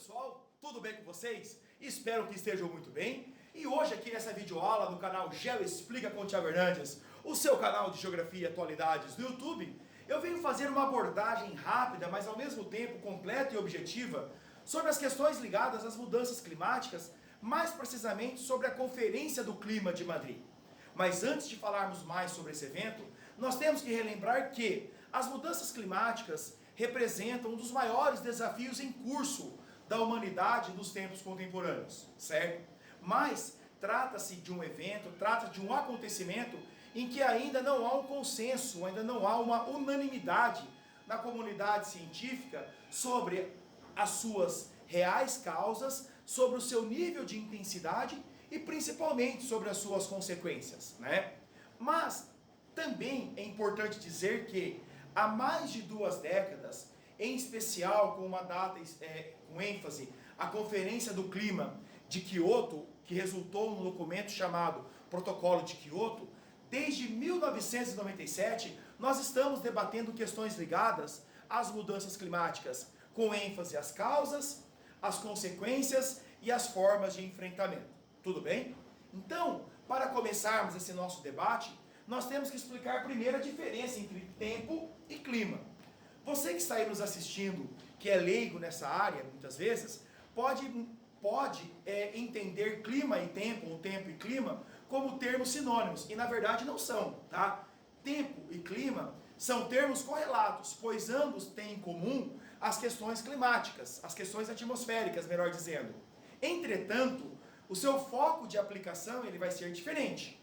pessoal, tudo bem com vocês? Espero que estejam muito bem. E hoje aqui nessa videoaula no canal Geo Explica com Thiago Hernandes, o seu canal de Geografia e Atualidades do YouTube, eu venho fazer uma abordagem rápida, mas ao mesmo tempo completa e objetiva, sobre as questões ligadas às mudanças climáticas, mais precisamente sobre a Conferência do Clima de Madrid. Mas antes de falarmos mais sobre esse evento, nós temos que relembrar que as mudanças climáticas representam um dos maiores desafios em curso da humanidade nos tempos contemporâneos, certo? Mas trata-se de um evento, trata-se de um acontecimento em que ainda não há um consenso, ainda não há uma unanimidade na comunidade científica sobre as suas reais causas, sobre o seu nível de intensidade e principalmente sobre as suas consequências, né? Mas também é importante dizer que há mais de 2 décadas, em especial com uma data com ênfase, a Conferência do Clima de Kyoto, que resultou no documento chamado Protocolo de Kyoto, desde 1997 nós estamos debatendo questões ligadas às mudanças climáticas, com ênfase às causas, às consequências e às formas de enfrentamento. Tudo bem? Então, para começarmos esse nosso debate, nós temos que explicar primeiro a diferença entre tempo e clima. Você que está aí nos assistindo, que é leigo nessa área, muitas vezes, pode entender clima e tempo, ou tempo e clima, como termos sinônimos, e na verdade não são, tá? Tempo e clima são termos correlatos, pois ambos têm em comum as questões climáticas, as questões atmosféricas, melhor dizendo. Entretanto, o seu foco de aplicação ele vai ser diferente.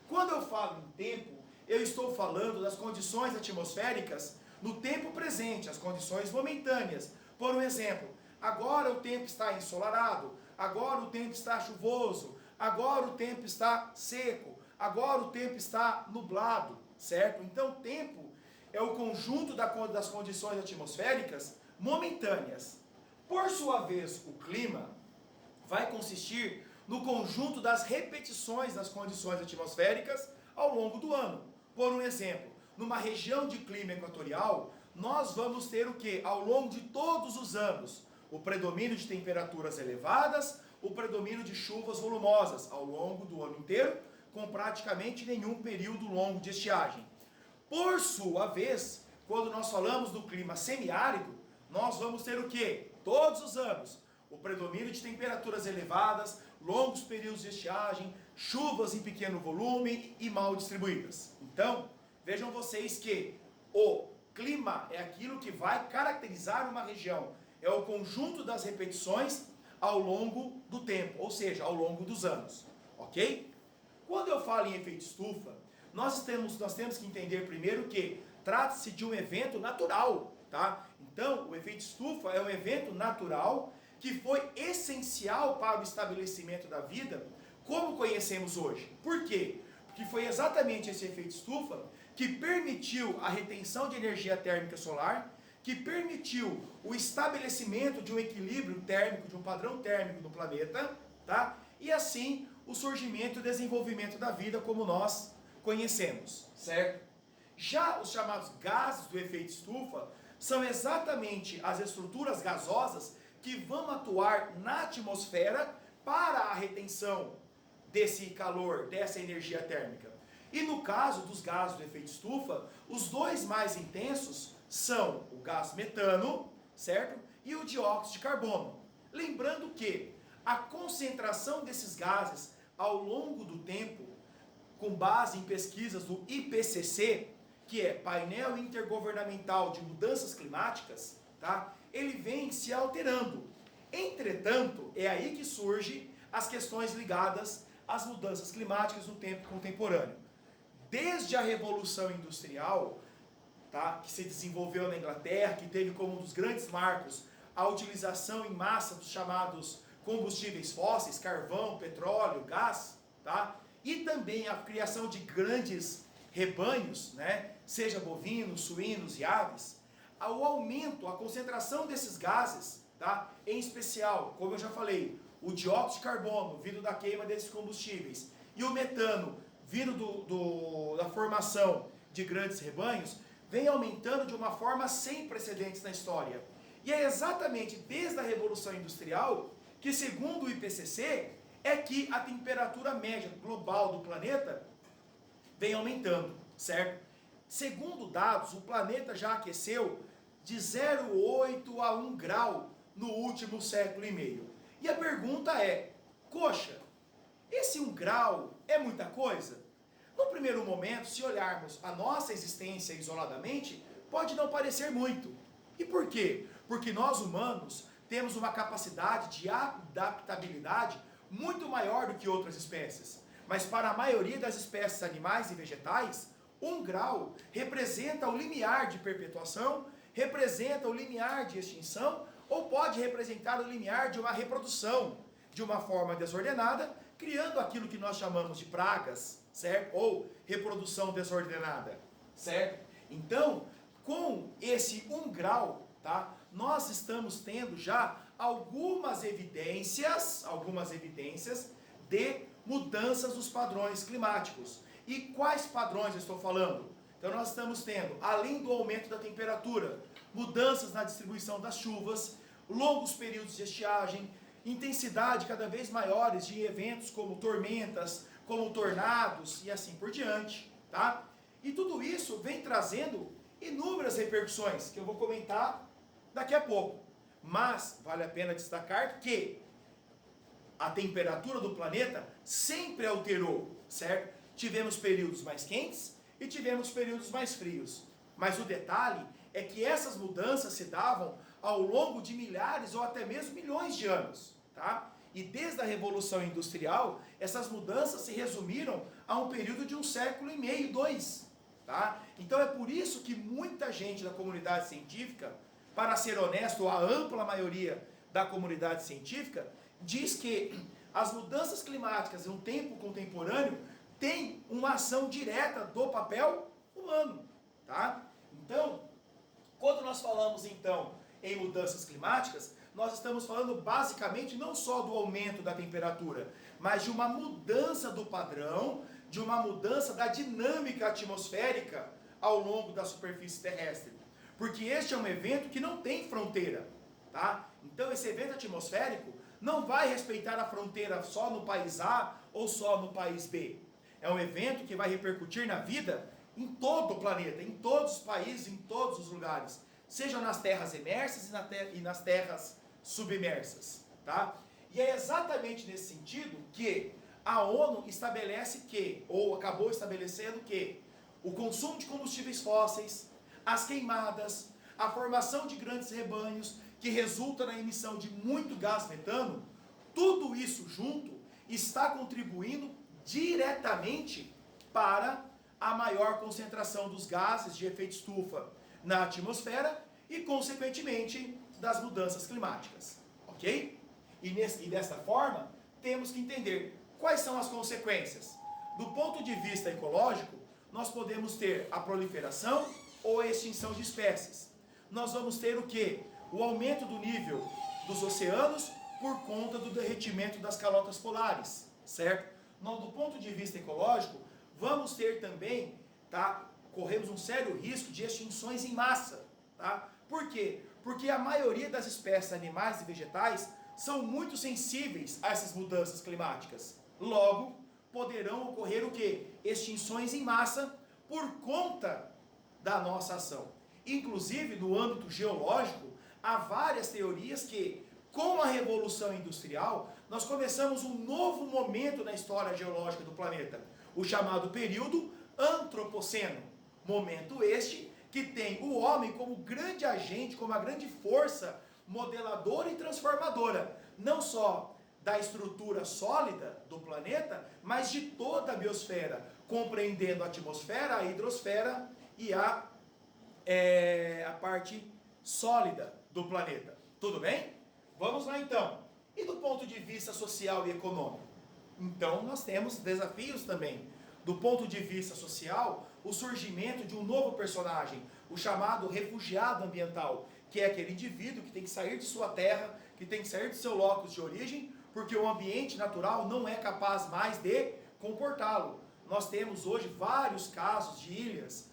Quando eu falo em tempo, eu estou falando das condições atmosféricas no tempo presente, as condições momentâneas. Por um exemplo, agora o tempo está ensolarado, agora o tempo está chuvoso, agora o tempo está seco, agora o tempo está nublado, certo? Então, tempo é o conjunto das condições atmosféricas momentâneas. Por sua vez, o clima vai consistir no conjunto das repetições das condições atmosféricas ao longo do ano. Por um exemplo, numa região de clima equatorial, nós vamos ter o que? Ao longo de todos os anos, o predomínio de temperaturas elevadas, o predomínio de chuvas volumosas ao longo do ano inteiro, com praticamente nenhum período longo de estiagem. Por sua vez, quando nós falamos do clima semiárido, nós vamos ter o que? Todos os anos, o predomínio de temperaturas elevadas, longos períodos de estiagem, chuvas em pequeno volume e mal distribuídas. Então, vejam vocês que o clima é aquilo que vai caracterizar uma região. É o conjunto das repetições ao longo do tempo, ou seja, ao longo dos anos. Ok? Quando eu falo em efeito estufa, nós temos que entender primeiro que trata-se de um evento natural, tá? Então, o efeito estufa é um evento natural que foi essencial para o estabelecimento da vida como conhecemos hoje. Por quê? Porque foi exatamente esse efeito estufa que permitiu a retenção de energia térmica solar, que permitiu o estabelecimento de um equilíbrio térmico, de um padrão térmico no planeta, tá? E assim o surgimento e o desenvolvimento da vida como nós conhecemos, certo? Já os chamados gases do efeito estufa são exatamente as estruturas gasosas que vão atuar na atmosfera para a retenção desse calor, dessa energia térmica. E no caso dos gases do efeito estufa, os dois mais intensos são o gás metano, certo? E o dióxido de carbono. Lembrando que a concentração desses gases ao longo do tempo, com base em pesquisas do IPCC, que é Painel Intergovernamental de Mudanças Climáticas, tá? Ele vem se alterando. Entretanto, é aí que surgem as questões ligadas às mudanças climáticas no tempo contemporâneo. Desde a Revolução Industrial, tá? Que se desenvolveu na Inglaterra, que teve como um dos grandes marcos a utilização em massa dos chamados combustíveis fósseis, carvão, petróleo, gás, tá? E também a criação de grandes rebanhos, né? Seja bovinos, suínos e aves, o aumento, a concentração desses gases, tá? Em especial, como eu já falei, o dióxido de carbono vindo da queima desses combustíveis e o metano vindo da formação de grandes rebanhos, vem aumentando de uma forma sem precedentes na história. E é exatamente desde a Revolução Industrial que, segundo o IPCC, é que a temperatura média global do planeta vem aumentando, certo? Segundo dados, o planeta já aqueceu de 0,8 a 1 grau no último século e meio. E a pergunta é, poxa, esse 1 grau é muita coisa? No primeiro momento, se olharmos a nossa existência isoladamente, pode não parecer muito. E por quê? Porque nós humanos temos uma capacidade de adaptabilidade muito maior do que outras espécies. Mas para a maioria das espécies animais e vegetais, 1 grau representa o limiar de perpetuação, representa o limiar de extinção, ou pode representar o limiar de uma reprodução de uma forma desordenada, criando aquilo que nós chamamos de pragas, certo? Ou reprodução desordenada, certo? Então, com esse 1 grau, tá? Nós estamos tendo já algumas evidências de mudanças dos padrões climáticos. E quais padrões eu estou falando? Então nós estamos tendo, além do aumento da temperatura, mudanças na distribuição das chuvas, longos períodos de estiagem, intensidade cada vez maiores de eventos como tormentas, como tornados e assim por diante, tá? E tudo isso vem trazendo inúmeras repercussões, que eu vou comentar daqui a pouco. Mas vale a pena destacar que a temperatura do planeta sempre alterou, certo? Tivemos períodos mais quentes e tivemos períodos mais frios. Mas o detalhe é que essas mudanças se davam ao longo de milhares ou até mesmo milhões de anos, tá? E desde a Revolução Industrial, essas mudanças se resumiram a um período de 1 século e meio, 2, tá? Então é por isso que muita gente da comunidade científica, para ser honesto, a ampla maioria da comunidade científica, diz que as mudanças climáticas em um tempo contemporâneo têm uma ação direta do papel humano, tá? Então, quando nós falamos então em mudanças climáticas, nós estamos falando basicamente não só do aumento da temperatura, mas de uma mudança do padrão, de uma mudança da dinâmica atmosférica ao longo da superfície terrestre. Porque este é um evento que não tem fronteira, tá? Então esse evento atmosférico não vai respeitar a fronteira só no país A ou só no país B. É um evento que vai repercutir na vida em todo o planeta, em todos os países, em todos os lugares, seja nas terras emersas e nas terras submersas, tá? E é exatamente nesse sentido que a ONU estabelece que, ou acabou estabelecendo que, o consumo de combustíveis fósseis, as queimadas, a formação de grandes rebanhos, que resulta na emissão de muito gás metano, tudo isso junto está contribuindo diretamente para a maior concentração dos gases de efeito estufa na atmosfera e, consequentemente, das mudanças climáticas, ok? E desta forma, temos que entender quais são as consequências. Do ponto de vista ecológico, nós podemos ter a proliferação ou a extinção de espécies. Nós vamos ter o quê? O aumento do nível dos oceanos por conta do derretimento das calotas polares, certo? Nós, do ponto de vista ecológico, vamos ter também, tá? Corremos um sério risco de extinções em massa, tá? Por quê? Porque a maioria das espécies animais e vegetais são muito sensíveis a essas mudanças climáticas. Logo, poderão ocorrer o quê? Extinções em massa por conta da nossa ação. Inclusive, no âmbito geológico, há várias teorias que, com a Revolução Industrial, nós começamos um novo momento na história geológica do planeta, o chamado período Antropoceno. Momento este que tem o homem como grande agente, como a grande força modeladora e transformadora, não só da estrutura sólida do planeta, mas de toda a biosfera, compreendendo a atmosfera, a hidrosfera e a parte sólida do planeta. Tudo bem? Vamos lá então. E do ponto de vista social e econômico? Então nós temos desafios também. Do ponto de vista social, o surgimento de um novo personagem, o chamado refugiado ambiental, que é aquele indivíduo que tem que sair de sua terra, que tem que sair de seu locus de origem, porque o ambiente natural não é capaz mais de comportá-lo. Nós temos hoje vários casos de ilhas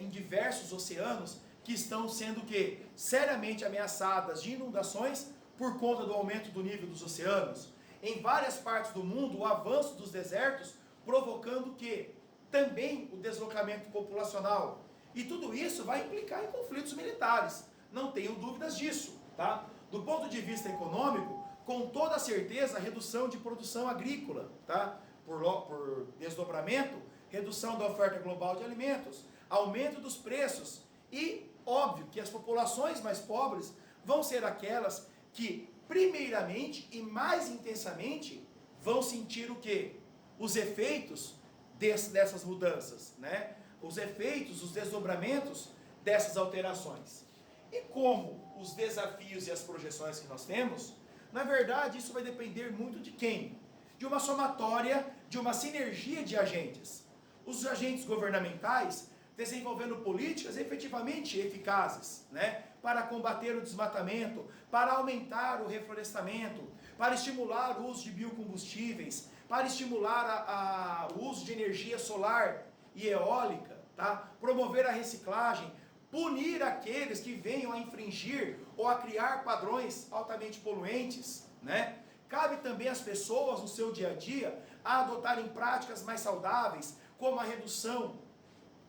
em diversos oceanos que estão sendo o quê? Seriamente ameaçadas de inundações por conta do aumento do nível dos oceanos. Em várias partes do mundo, o avanço dos desertos provocando o quê? Também o deslocamento populacional. E tudo isso vai implicar em conflitos militares. Não tenho dúvidas disso, tá? Do ponto de vista econômico, com toda certeza, a redução de produção agrícola, tá? Por desdobramento, redução da oferta global de alimentos, aumento dos preços e, óbvio, que as populações mais pobres vão ser aquelas que, primeiramente e mais intensamente, vão sentir o quê? Os efeitos dessas mudanças, né? Os efeitos, os desdobramentos dessas alterações. E como os desafios e as projeções que nós temos, na verdade isso vai depender muito de quem? De uma somatória, de uma sinergia de agentes. Os agentes governamentais desenvolvendo políticas efetivamente eficazes, né? Para combater o desmatamento, para aumentar o reflorestamento, para estimular o uso de biocombustíveis, para estimular o uso de energia solar e eólica, tá? Promover a reciclagem, punir aqueles que venham a infringir ou a criar padrões altamente poluentes, né? Cabe também às pessoas no seu dia a dia a adotarem práticas mais saudáveis, como a redução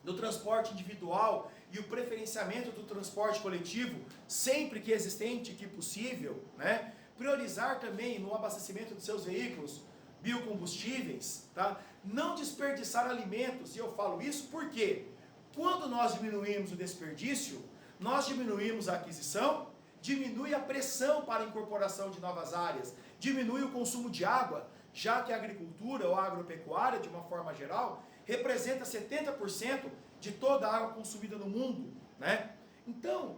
do transporte individual e o preferenciamento do transporte coletivo, sempre que existente e que possível, né? Priorizar também no abastecimento de seus veículos biocombustíveis, tá? Não desperdiçar alimentos, e eu falo isso porque quando nós diminuímos o desperdício, nós diminuímos a aquisição, diminui a pressão para a incorporação de novas áreas, diminui o consumo de água, já que a agricultura ou a agropecuária, de uma forma geral, representa 70% de toda a água consumida no mundo, né? Então,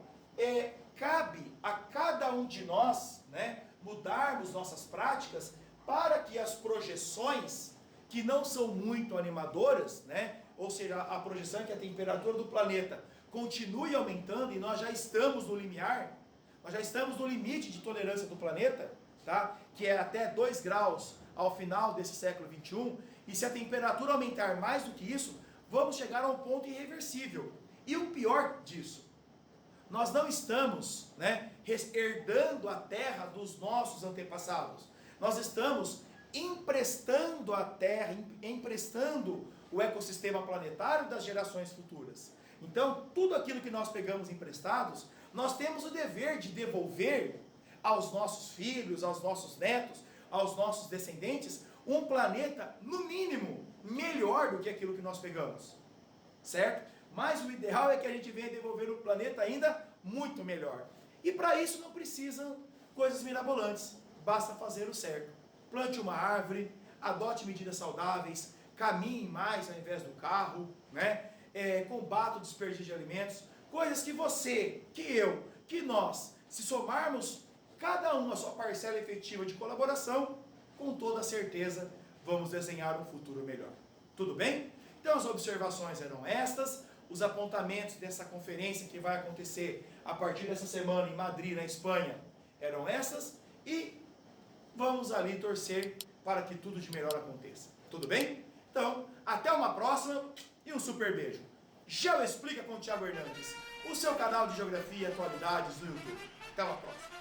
cabe a cada um de nós, né, mudarmos nossas práticas para que as projeções, que não são muito animadoras, né, ou seja, a projeção é que a temperatura do planeta continue aumentando e nós já estamos no limiar, nós já estamos no limite de tolerância do planeta, tá? Que é até 2 graus ao final desse século 21, e se a temperatura aumentar mais do que isso, vamos chegar a um ponto irreversível. E o pior disso, nós não estamos, né, herdando a terra dos nossos antepassados, nós estamos emprestando a terra, emprestando o ecossistema planetário das gerações futuras. Então, tudo aquilo que nós pegamos emprestados, nós temos o dever de devolver aos nossos filhos, aos nossos netos, aos nossos descendentes, um planeta, no mínimo, melhor do que aquilo que nós pegamos, certo? Mas o ideal é que a gente venha devolver o planeta ainda muito melhor. E para isso não precisam coisas mirabolantes, basta fazer o certo. Plante uma árvore, adote medidas saudáveis, caminhe mais ao invés do carro, né? Combata o desperdício de alimentos, coisas que você, que eu, que nós, se somarmos cada um a sua parcela efetiva de colaboração, com toda certeza vamos desenhar um futuro melhor. Tudo bem? Então as observações eram estas, os apontamentos dessa conferência que vai acontecer a partir dessa semana em Madrid, na Espanha, eram essas, e vamos ali torcer para que tudo de melhor aconteça. Tudo bem? Então, até uma próxima e um super beijo. Geo Explica com o Thiago Hernandes, o seu canal de geografia e atualidades no YouTube. Até uma próxima.